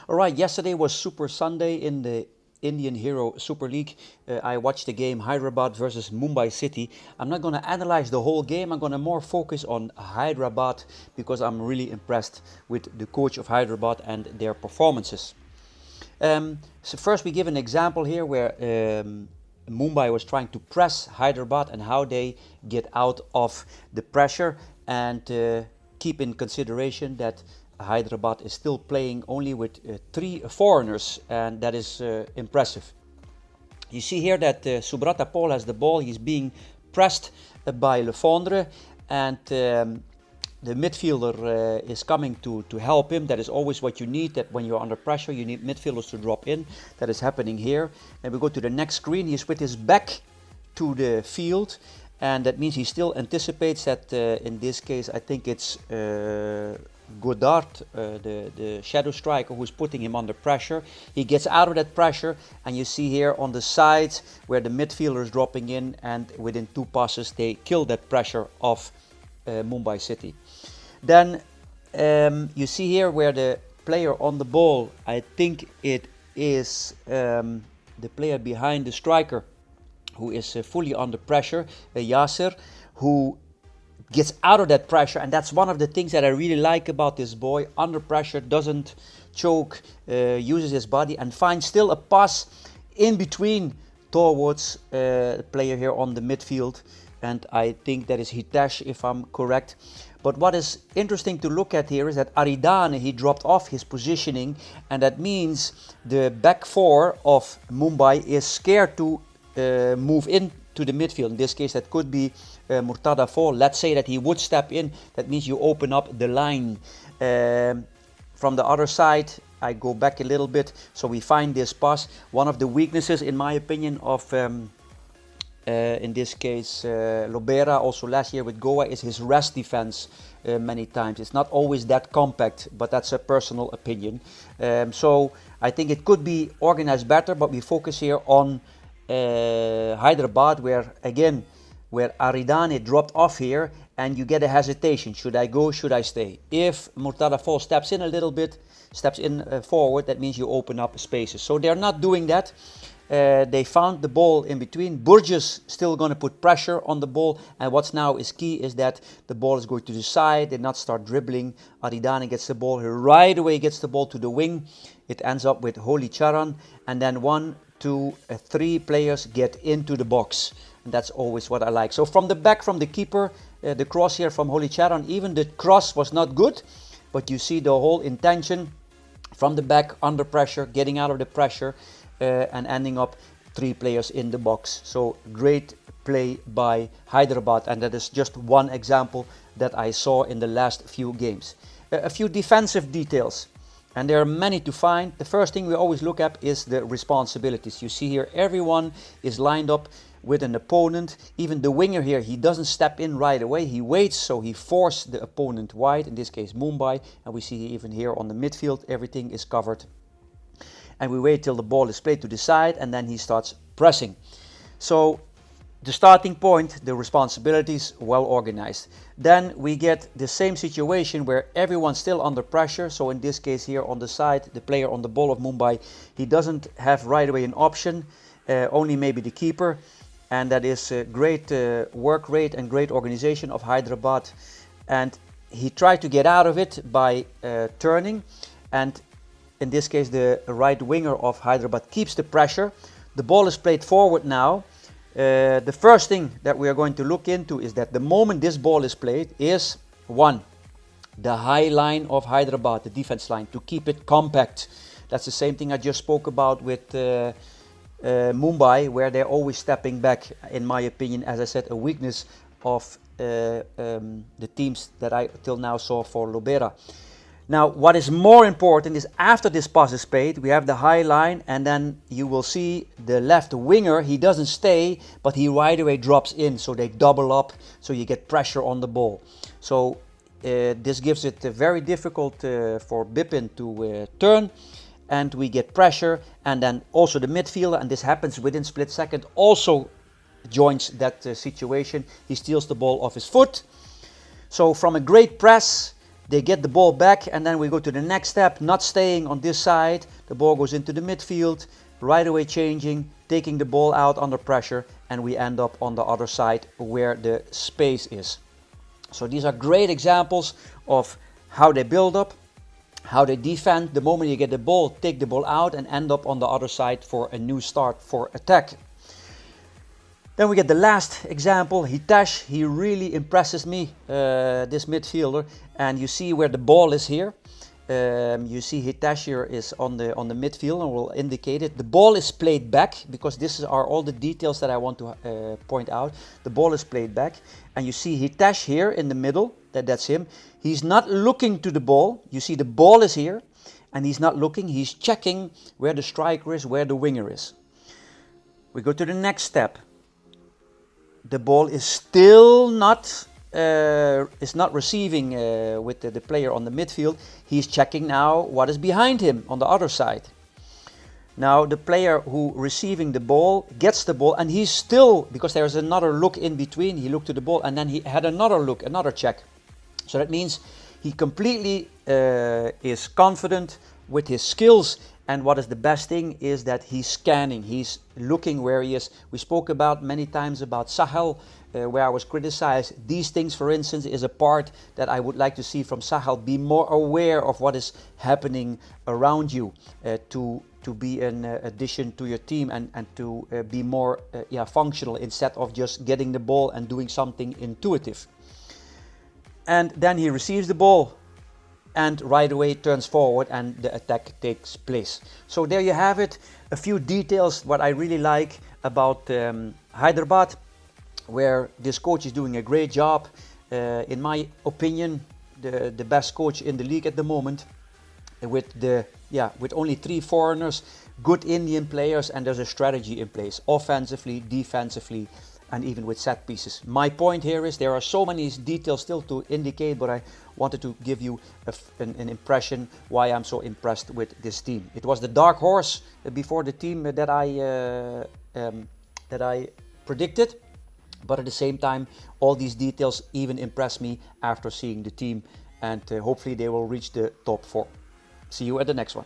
All right, yesterday was Super Sunday in the Indian Hero Super League. I watched the game Hyderabad versus Mumbai City. I'm not going to analyze the whole game. I'm going to more focus on Hyderabad because I'm really impressed with the coach of Hyderabad and their performances. So first we give an example here where Mumbai was trying to press Hyderabad and how they get out of the pressure, and keep in consideration that Hyderabad is still playing only with 3 foreigners, and that is impressive. You see here that Subrata Paul has the ball. He's being pressed by Lefondre, and the midfielder is coming to help him. That is always what you need, that when you're under pressure you need midfielders to drop in. That is happening here. And we go to the next screen. He's with his back to the field, and that means he still anticipates that in this case I think it's Godard, the shadow striker, who's putting him under pressure. He gets out of that pressure, and you see here on the sides where the midfielder is dropping in, and within 2 passes they kill that pressure of Mumbai City. Then you see here where the player on the ball, I think it is the player behind the striker, who is fully under pressure, Yasser, who gets out of that pressure. And that's one of the things that I really like about this boy. Under pressure, doesn't choke, uses his body and finds still a pass in between towards the player here on the midfield. And I think that is Hitesh, if I'm correct. But what is interesting to look at here is that Aridane, he dropped off his positioning, and that means the back 4 of Mumbai is scared to move into the midfield. In this case, that could be Murtada Fall. Let's say that he would step in. That means you open up the line. From the other side, I go back a little bit, so we find this pass. One of the weaknesses, in my opinion, of in this case Lobera, also last year with Goa, is his rest defense many times. It's not always that compact, but that's a personal opinion. So I think it could be organized better, but we focus here on Hyderabad, where again, where Aridane dropped off here, and you get a hesitation. Should I go? Should I stay? If Murtada Fall steps in a little bit, steps in forward, that means you open up spaces. So they're not doing that. They found the ball in between. Burgess still going to put pressure on the ball, and what's now is key is that the ball is going to the side. They not start dribbling. Aridane gets the ball. He right away gets the ball to the wing. It ends up with Holy Charan, and then 1, 2, 3 players get into the box. And that's always what I like. So from the back, from the keeper, the cross here from Holy Charan, even the cross was not good, but you see the whole intention from the back, under pressure, getting out of the pressure, and ending up 3 players in the box. So great play by Hyderabad, and that is just one example that I saw in the last few games. A few defensive details, and there are many to find. The first thing we always look at is the responsibilities. You see here everyone is lined up with an opponent. Even the winger here, he doesn't step in right away. He waits, so he forced the opponent wide, in this case Mumbai, and we see even here on the midfield everything is covered. And we wait till the ball is played to the side, and then he starts pressing. So the starting point, the responsibilities, well organized. Then we get the same situation where everyone's still under pressure. So in this case here on the side, the player on the ball of Mumbai, he doesn't have right away an option, only maybe the keeper. And that is great work rate and great organization of Hyderabad. And he tried to get out of it by turning, and in this case the right winger of Hyderabad keeps the pressure. The ball is played forward now. The first thing that we are going to look into is that the moment this ball is played is 1, the high line of Hyderabad, the defense line, to keep it compact. That's the same thing I just spoke about with Mumbai, where they're always stepping back. In my opinion, as I said, a weakness of the teams that I till now saw for Lobera. Now, what is more important is after this pass is played, we have the high line, and then you will see the left winger, he doesn't stay, but he right away drops in, so they double up, so you get pressure on the ball. So this gives it very difficult for Bipin to turn, and we get pressure, and then also the midfielder, and this happens within split second, also joins that situation. He steals the ball off his foot. So from a great press, They get the ball back, and then we go to the next step, not staying on this side. The ball goes into the midfield, right away changing, taking the ball out under pressure, and we end up on the other side where the space is. So these are great examples of how they build up, how they defend. The moment you get the ball, take the ball out and end up on the other side for a new start for attack. Then we get the last example, Hitesh. He really impresses me, this midfielder. And you see where the ball is here. You see Hitesh here is on the midfield, and we'll indicate it. The ball is played back, because this are all the details that I want to point out. The ball is played back, and you see Hitesh here in the middle. That's him. He's not looking to the ball. You see the ball is here, and he's not looking. He's checking where the striker is, where the winger is. We go to the next step. The ball is still not receiving with the player on the midfield. He's checking now what is behind him on the other side. Now the player who receiving the ball gets the ball, and he's still, because there's another look in between, he looked to the ball and then he had another look, another check. So that means he completely is confident with his skills. And what is the best thing is that he's scanning, he's looking where he is. We spoke about many times about Sahel, where I was criticized. These things, for instance, is a part that I would like to see from Sahel. Be more aware of what is happening around you, to be an addition to your team, and to be more functional, instead of just getting the ball and doing something intuitive. And then he receives the ball, and right away turns forward, and the attack takes place. So there you have it, a few details what I really like about Hyderabad, where this coach is doing a great job. In my opinion, the best coach in the league at the moment, with only 3 foreigners, good Indian players, and there's a strategy in place, offensively, defensively, and even with set pieces. My point here is there are so many details still to indicate, but I wanted to give you an impression why I'm so impressed with this team. It was the dark horse before the team that I predicted, but at the same time, all these details even impress me after seeing the team, and hopefully they will reach the top 4. See you at the next one.